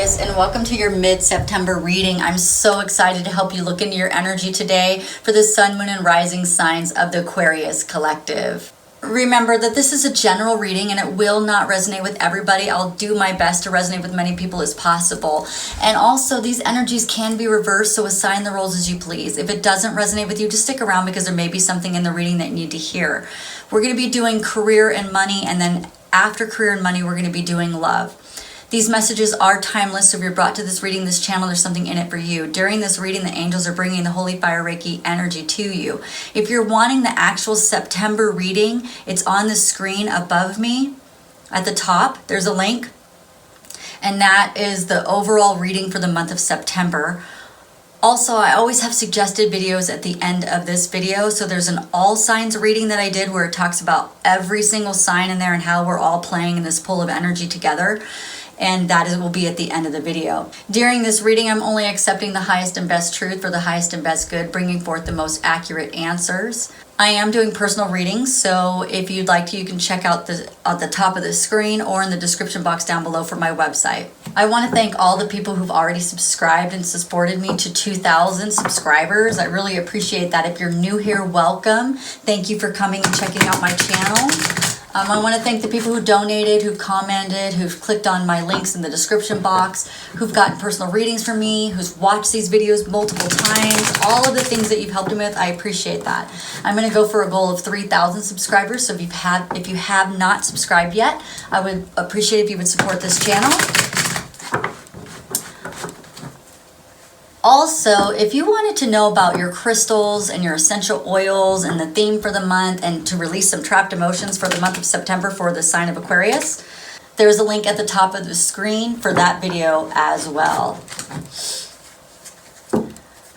Aquarius, and welcome to your mid-September reading. I'm so excited to help you look into your energy today for the sun, moon, and rising signs of the Aquarius collective. Remember that this is a general reading and it will not resonate with everybody. I'll do my best to resonate with many people as possible. And also, these energies can be reversed, so assign the roles as you please. If it doesn't resonate with you, just stick around because there may be something in the reading that you need to hear. We're going to be doing career and money, and then after career and money, we're going to be doing love. These messages are timeless, so if you're brought to this reading, this channel, there's something in it for you. During this reading, the angels are bringing the Holy Fire Reiki energy to you. If you're wanting the actual September reading, it's on the screen above me at the top. There's a link, and that is the overall reading for the month of September. Also, I always have suggested videos at the end of this video. So there's an all signs reading that I did where it talks about every single sign in there and how we're all playing in this pool of energy together. And that will be at the end of the video. During this reading, I'm only accepting the highest and best truth for the highest and best good, bringing forth the most accurate answers. I am doing personal readings, so if you'd like to, you can check out at the top of the screen or in the description box down below for my website. I want to thank all the people who've already subscribed and supported me to 2,000 subscribers. I really appreciate that. If you're new here, welcome. Thank you for coming and checking out my channel. I want to thank the people who donated, who commented, who've clicked on my links in the description box, who've gotten personal readings from me, who's watched these videos multiple times, all of the things that you've helped me with. I appreciate that. I'm going to go for a goal of 3,000 subscribers. So if you have not subscribed yet, I would appreciate if you would support this channel. Also, if you wanted to know about your crystals and your essential oils and the theme for the month and to release some trapped emotions for the month of September for the sign of Aquarius, there's a link at the top of the screen for that video as well.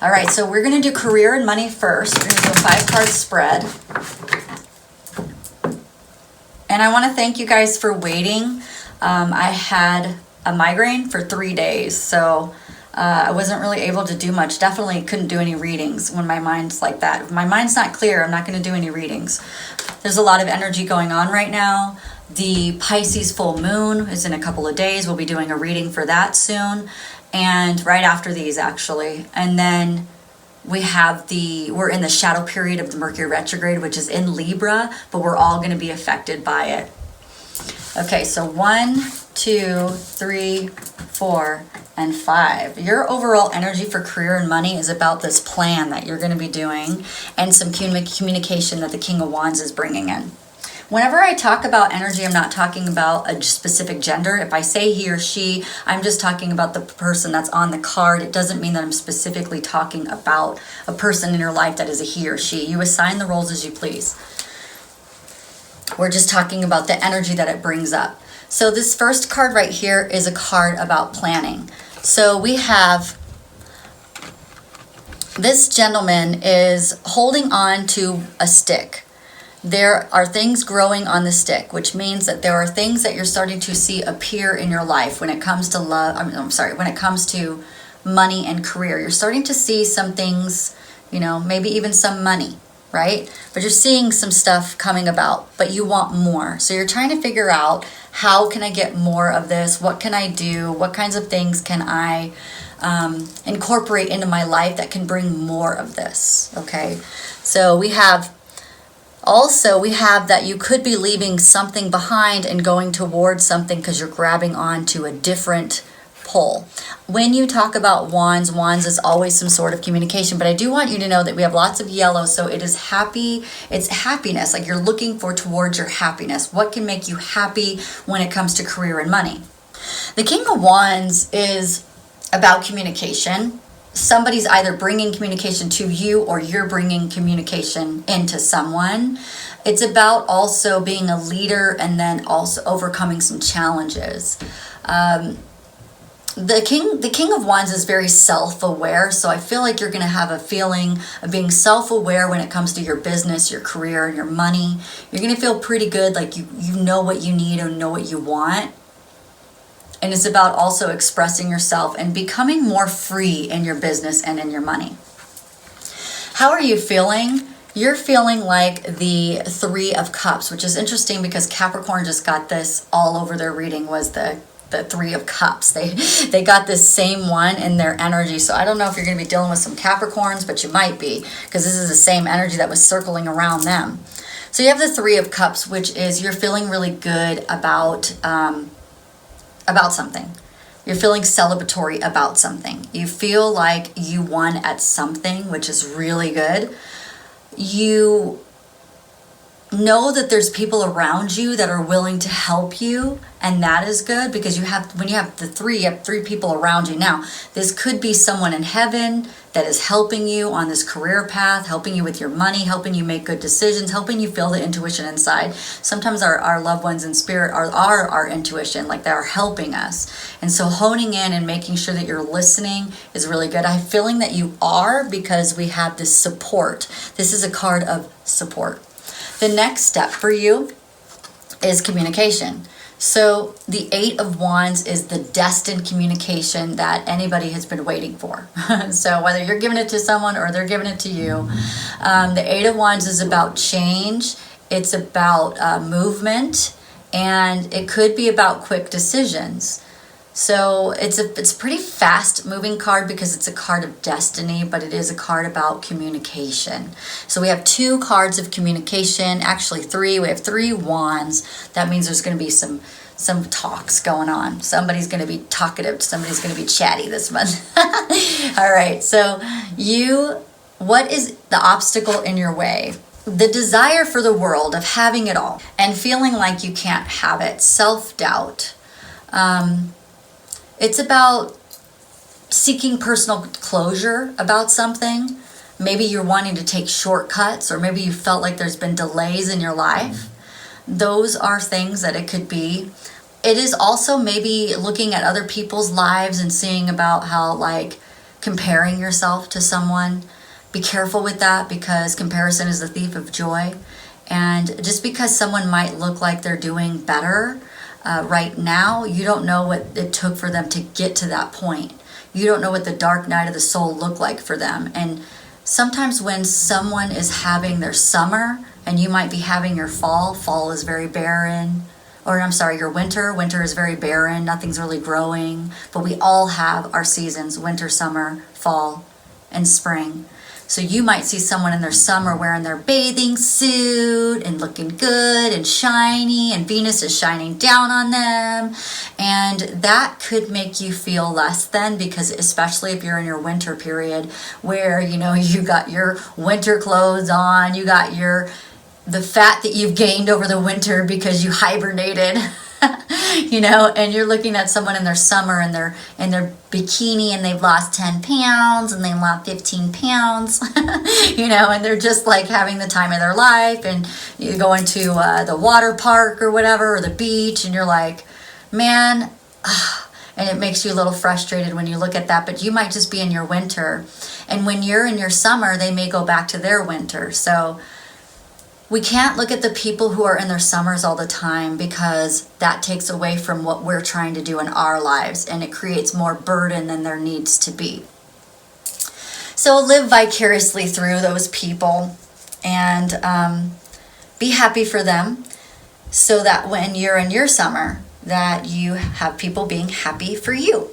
All right, so we're going to do career and money first. We're going to do a 5-card spread. And I want to thank you guys for waiting. I had a migraine for 3 days, so I wasn't really able to do much. Definitely couldn't do any readings when my mind's like that. If my mind's not clear, I'm not going to do any readings. There's a lot of energy going on right now. The Pisces full moon is in a couple of days. We'll be doing a reading for that soon. And right after these, actually. And then we're in the shadow period of the Mercury retrograde, which is in Libra, but we're all going to be affected by it. Okay, so 1, 2, 3, 4, and 5. Your overall energy for career and money is about this plan that you're going to be doing and some communication that the King of Wands is bringing in. Whenever I talk about energy, I'm not talking about a specific gender. If I say he or she, I'm just talking about the person that's on the card. It doesn't mean that I'm specifically talking about a person in your life that is a he or she. You assign the roles as you please. We're just talking about the energy that it brings up. So this first card right here is a card about planning. So we have this gentleman is holding on to a stick. There are things growing on the stick, which means that there are things that you're starting to see appear in your life when it comes to when it comes to money and career. You're starting to see some things, maybe even some money, right? But you're seeing some stuff coming about, but you want more. So you're trying to figure out, how can I get more of this? What can I do? What kinds of things can I incorporate into my life that can bring more of this? Okay, so we have that you could be leaving something behind and going towards something because you're grabbing on to a different pull. When you talk about wands is always some sort of communication, but I do want you to know that we have lots of yellow, so it is happy. It's happiness, like you're looking towards your happiness. What can make you happy when it comes to career and money? The King of Wands is about communication. Somebody's either bringing communication to you or you're bringing communication into someone. It's about also being a leader and then also overcoming some challenges. The King of Wands is very self-aware, so I feel like you're going to have a feeling of being self-aware when it comes to your business, your career, and your money. You're going to feel pretty good, like you know what you need and know what you want. And it's about also expressing yourself and becoming more free in your business and in your money. How are you feeling? You're feeling like the 3 of Cups, which is interesting because Capricorn just got this all over their reading, was the the Three of Cups. They got this same one in their energy. So I don't know if you're going to be dealing with some Capricorns, but you might be, because this is the same energy that was circling around them. So you have the Three of Cups, which is you're feeling really good about something. You're feeling celebratory about something. You feel like you won at something, which is really good. You know that there's people around you that are willing to help you, and that is good, because when you have three people around you. Now, this could be someone in heaven that is helping you on this career path, helping you with your money, helping you make good decisions, helping you feel the intuition inside. Sometimes our loved ones in spirit are our intuition, like they are helping us. And so honing in and making sure that you're listening is really good. I'm feeling that you are, because we have this support. This is a card of support. The next step for you is communication. So the Eight of Wands is the destined communication that anybody has been waiting for. So whether you're giving it to someone or they're giving it to you, the Eight of Wands is about change. It's about movement, and it could be about quick decisions. So it's a pretty fast moving card, because it's a card of destiny, but it is a card about communication. So we have 2 cards of communication, actually 3. We have 3 wands. That means there's going to be some talks going on. Somebody's going to be talkative. Somebody's going to be chatty this month. All right. So what is the obstacle in your way? The desire for the world of having it all and feeling like you can't have it. Self-doubt. It's about seeking personal closure about something. Maybe you're wanting to take shortcuts, or maybe you felt like there's been delays in your life. Those are things that it could be. It is also maybe looking at other people's lives and seeing about how, like, comparing yourself to someone. Be careful with that, because comparison is the thief of joy. And just because someone might look like they're doing better right now, you don't know what it took for them to get to that point. You don't know what the dark night of the soul looked like for them. And sometimes when someone is having their summer and you might be having your fall is very barren. Or I'm sorry, your winter is very barren. Nothing's really growing. But we all have our seasons: winter, summer, fall, and spring. So you might see someone in their summer wearing their bathing suit and looking good and shiny, and Venus is shining down on them. And that could make you feel less than, because especially if you're in your winter period where, you got your winter clothes on, you got the fat that you've gained over the winter because you hibernated. And you're looking at someone in their summer and they're in their bikini and they've lost 10 pounds and they lost 15 pounds, and they're just like having the time of their life, and you go into the water park or whatever, or the beach, and you're like, man, and it makes you a little frustrated when you look at that, but you might just be in your winter. And when you're in your summer, they may go back to their winter. So we can't look at the people who are in their summers all the time, because that takes away from what we're trying to do in our lives, and it creates more burden than there needs to be. So live vicariously through those people and be happy for them, so that when you're in your summer, that you have people being happy for you.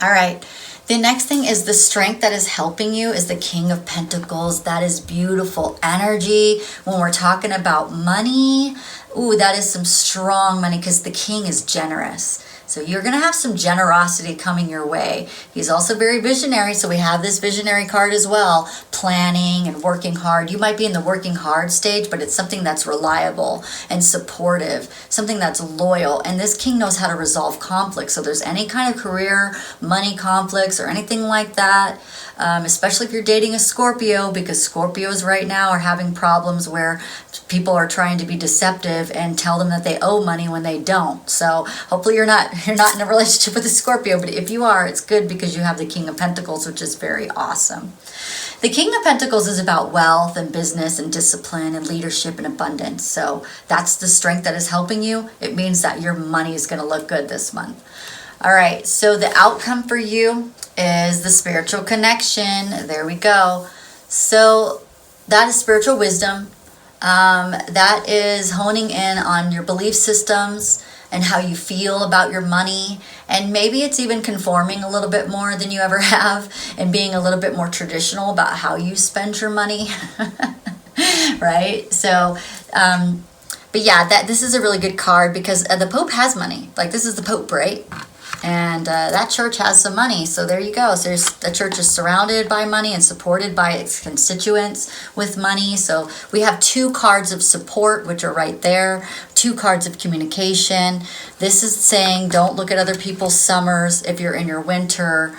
All right. The next thing is the strength that is helping you is the King of Pentacles. That is beautiful energy. When we're talking about money, that is some strong money, because the King is generous. So you're going to have some generosity coming your way. He's also very visionary, so we have this visionary card as well. Planning and working hard. You might be in the working hard stage, but it's something that's reliable and supportive, something that's loyal. And this King knows how to resolve conflicts. So there's any kind of career, money conflicts, or anything like that, especially if you're dating a Scorpio, because Scorpios right now are having problems where people are trying to be deceptive and tell them that they owe money when they don't. So hopefully you're not in a relationship with a Scorpio, but if you are, it's good, because you have the King of Pentacles, which is very awesome. The King of Pentacles is about wealth and business and discipline and leadership and abundance. So that's the strength that is helping you. It means that your money is going to look good this month. All right, so the outcome for you is the spiritual connection. There we go. So that is spiritual wisdom. That is honing in on your belief systems, and how you feel about your money. And maybe it's even conforming a little bit more than you ever have and being a little bit more traditional about how you spend your money. Right? So, but yeah, this is a really good card because the Pope has money. Like, this is the Pope, right? And that church has some money. So there you go. So the church is surrounded by money and supported by its constituents with money. So we have 2 cards of support, which are right there. 2 cards of communication. This is saying don't look at other people's summers if you're in your winter,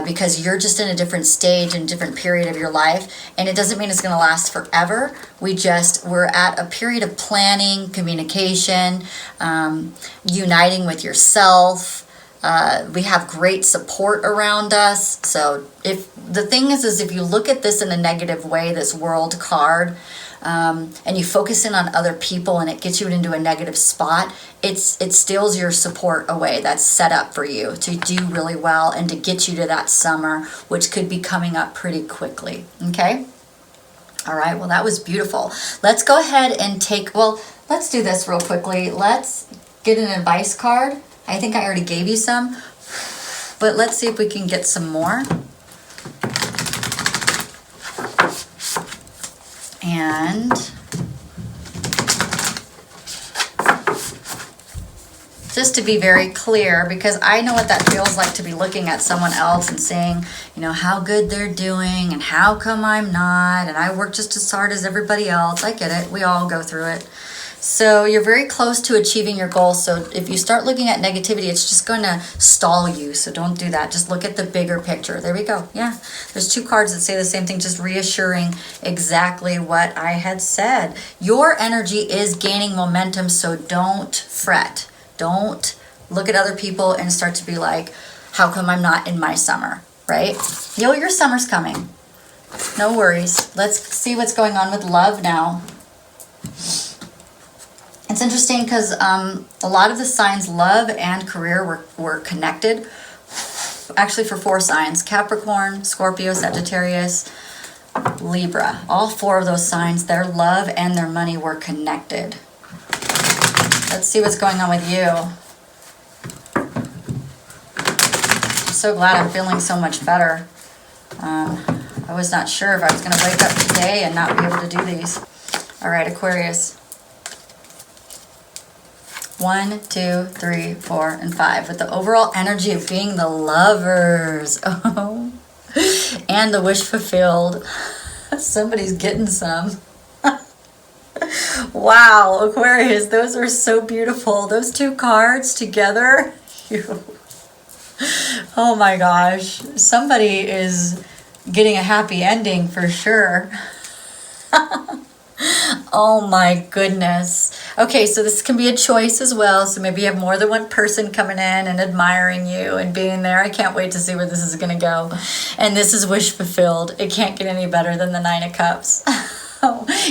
because you're just in a different stage and different period of your life. And it doesn't mean it's going to last forever. We're at a period of planning, communication, uniting with yourself. We have great support around us. So if the thing is if you look at this in a negative way, this World card, and you focus in on other people and it gets you into a negative spot, it steals your support away that's set up for you to do really well and to get you to that summer, which could be coming up pretty quickly. Okay? All right, well, that was beautiful. Let's go ahead and let's do this real quickly. Let's get an advice card. I think I already gave you some, but let's see if we can get some more. And just to be very clear, because I know what that feels like to be looking at someone else and saying, how good they're doing and how come I'm not, and I work just as hard as everybody else. I get it. We all go through it. So you're very close to achieving your goal. So if you start looking at negativity, it's just going to stall you. So don't do that. Just look at the bigger picture. There we go. Yeah. There's 2 cards that say the same thing, just reassuring exactly what I had said. Your energy is gaining momentum, so don't fret. Don't look at other people and start to be like, how come I'm not in my summer, right? Your summer's coming. No worries. Let's see what's going on with love now. It's interesting because a lot of the signs, love and career, were connected. Actually, for 4 signs: Capricorn, Scorpio, Sagittarius, Libra. All 4 of those signs, their love and their money were connected. Let's see what's going on with you. I'm so glad I'm feeling so much better. I was not sure if I was going to wake up today and not be able to do these. All right, Aquarius. 1, 2, 3, 4, and 5. With the overall energy of being the lovers. Oh. And the wish fulfilled. Somebody's getting some. Wow, Aquarius, those are so beautiful. Those 2 cards together. Oh my gosh. Somebody is getting a happy ending for sure. Oh my goodness. Okay, so this can be a choice as well. So maybe you have more than one person coming in and admiring you and being there. I can't wait to see where this is going to go. And this is wish fulfilled. It can't get any better than the 9 of Cups.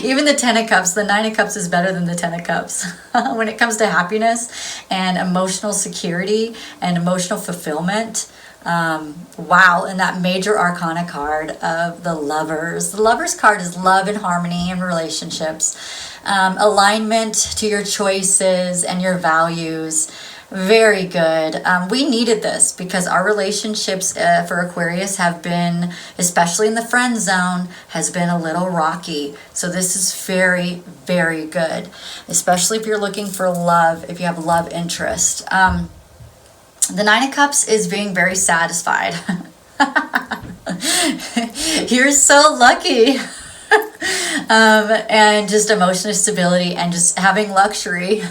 Even the 10 of Cups, the 9 of Cups is better than the 10 of Cups. When it comes to happiness and emotional security and emotional fulfillment, wow. And that major arcana card of the lovers. The lovers card is love and harmony in relationships, alignment to your choices and your values. Very good. We needed this because our relationships for Aquarius have been, especially in the friend zone, has been a little rocky. So this is very, very good, especially if you're looking for love, if you have love interest. The 9 of Cups is being very satisfied. You're so lucky. And just emotional stability and just having luxury.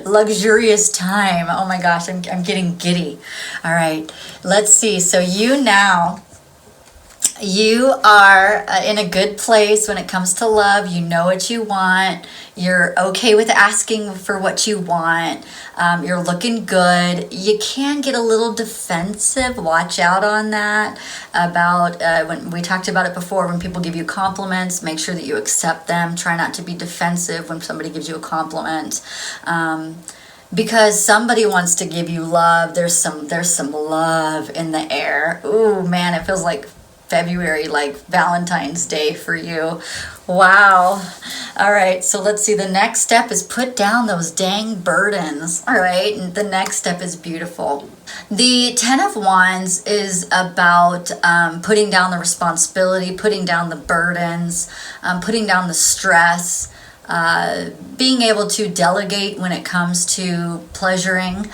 Luxurious time. Oh my gosh, I'm getting giddy. All right, let's see. So you are in a good place when it comes to love. You know what you want. You're okay with asking for what you want. You're looking good. You can get a little defensive. Watch out on that. About when we talked about it before, when people give you compliments, make sure that you accept them. Try not to be defensive when somebody gives you a compliment. Because somebody wants to give you love. There's some love in the air. Ooh, man, it feels like February, like Valentine's Day for you. Wow. All right, so let's see. The next step is put down those dang burdens. All right, and the next step is beautiful. The Ten of Wands is about putting down the responsibility, putting down the burdens, putting down the stress, being able to delegate when it comes to pleasuring.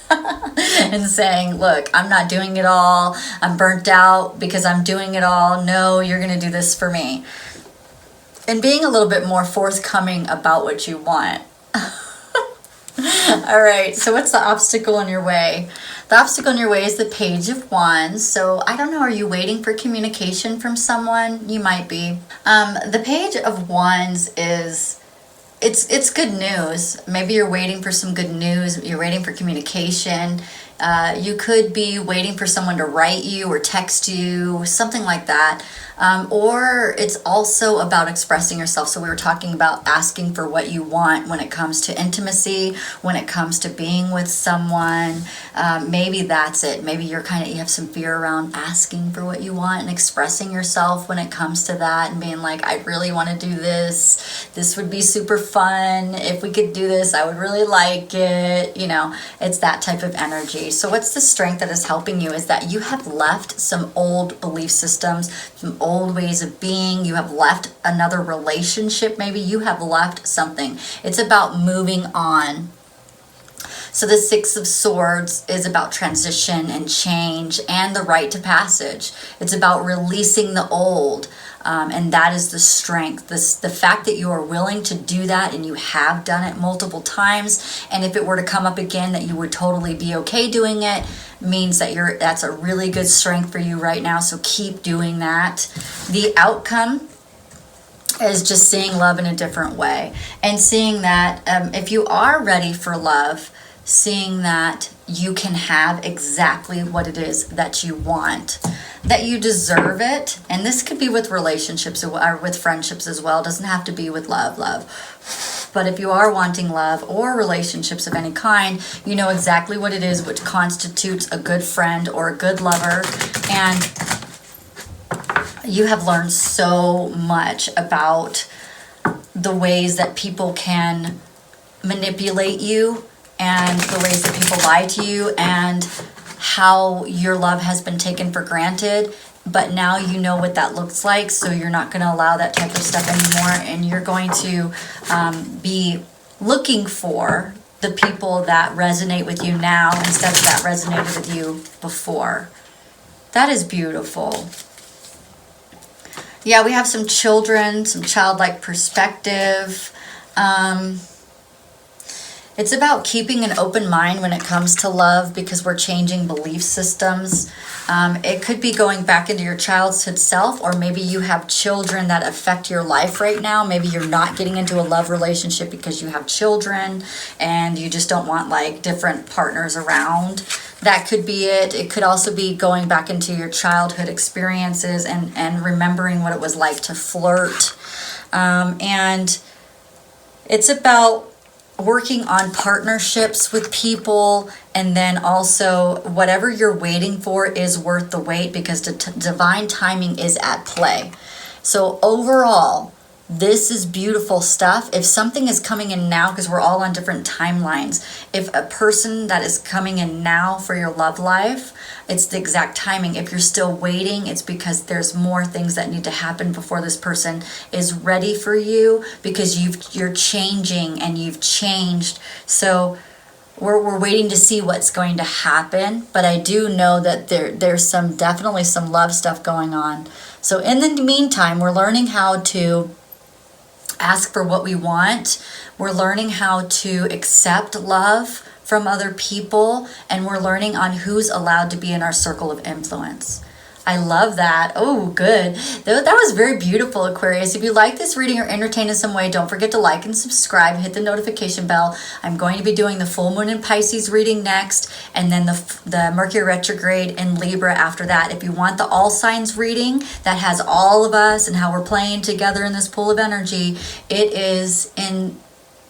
And saying, look, I'm not doing it all. I'm burnt out because I'm doing it all. No, you're going to do this for me. And being a little bit more forthcoming about what you want. All right, so what's the obstacle in your way? The obstacle in your way is the Page of Wands. So I don't know, are you waiting for communication from someone? You might be. The Page of Wands is... It's good news. Maybe you're waiting for some good news. You're waiting for communication. You could be waiting for someone to write you or text you, something like that. Or it's also about expressing yourself. So we were talking about asking for what you want when it comes to intimacy, when it comes to being with someone. Maybe that's it. Maybe you have some fear around asking for what you want and expressing yourself when it comes to that and being like, I really want to do this. This would be super fun. If we could do this, I would really like it. You know, it's that type of energy. So what's the strength that is helping you is that you have left some old belief systems, some old ways of being. You have left another relationship. Maybe you have left something. It's about moving on. So the Six of Swords is about transition and change and the rite to passage. It's about releasing the old. And that is the strength, the fact that you are willing to do that and you have done it multiple times. And if it were to come up again, that you would totally be okay doing it, means that that's a really good strength for you right now. So keep doing that. The outcome is just seeing love in a different way and seeing that if you are ready for love, seeing that you can have exactly what it is that you want, that you deserve it. And this could be with relationships or with friendships as well. It doesn't have to be with love. But if you are wanting love or relationships of any kind, you know exactly what it is, which constitutes a good friend or a good lover. And you have learned so much about the ways that people can manipulate you and the ways that people lie to you and how your love has been taken for granted. But now you know what that looks like, so you're not going to allow that type of stuff anymore, and you're going to be looking for the people that resonate with you now instead of that resonated with you before. That is beautiful. Yeah, we have some children, some childlike perspective. It's about keeping an open mind when it comes to love because we're changing belief systems. It could be going back into your childhood self, or maybe you have children that affect your life right now. Maybe you're not getting into a love relationship because you have children and you just don't want like different partners around. That could be it. It could also be going back into your childhood experiences and remembering what it was like to flirt. And it's about working on partnerships with people, and then also whatever you're waiting for is worth the wait because divine timing is at play. So overall, this is beautiful stuff. If something is coming in now, because we're all on different timelines, if a person that is coming in now for your love life, it's the exact timing. If you're still waiting, it's because there's more things that need to happen before this person is ready for you, because you're changing and you've changed. So we're waiting to see what's going to happen. But I do know that there's definitely some love stuff going on. So in the meantime, we're learning how to ask for what we want. We're learning how to accept love from other people, and we're learning on who's allowed to be in our circle of influence. I love that. Oh, good. That was very beautiful, Aquarius. If you like this reading or entertained in some way, don't forget to like and subscribe. Hit the notification bell. I'm going to be doing the full moon in Pisces reading next, and then the Mercury retrograde in Libra after that. If you want the all signs reading that has all of us and how we're playing together in this pool of energy, it is in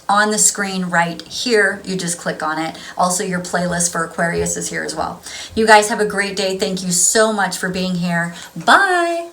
on the screen right here. You just click on it. Also, your playlist for Aquarius is here as well. You guys have a great day. Thank you so much for being here. Bye.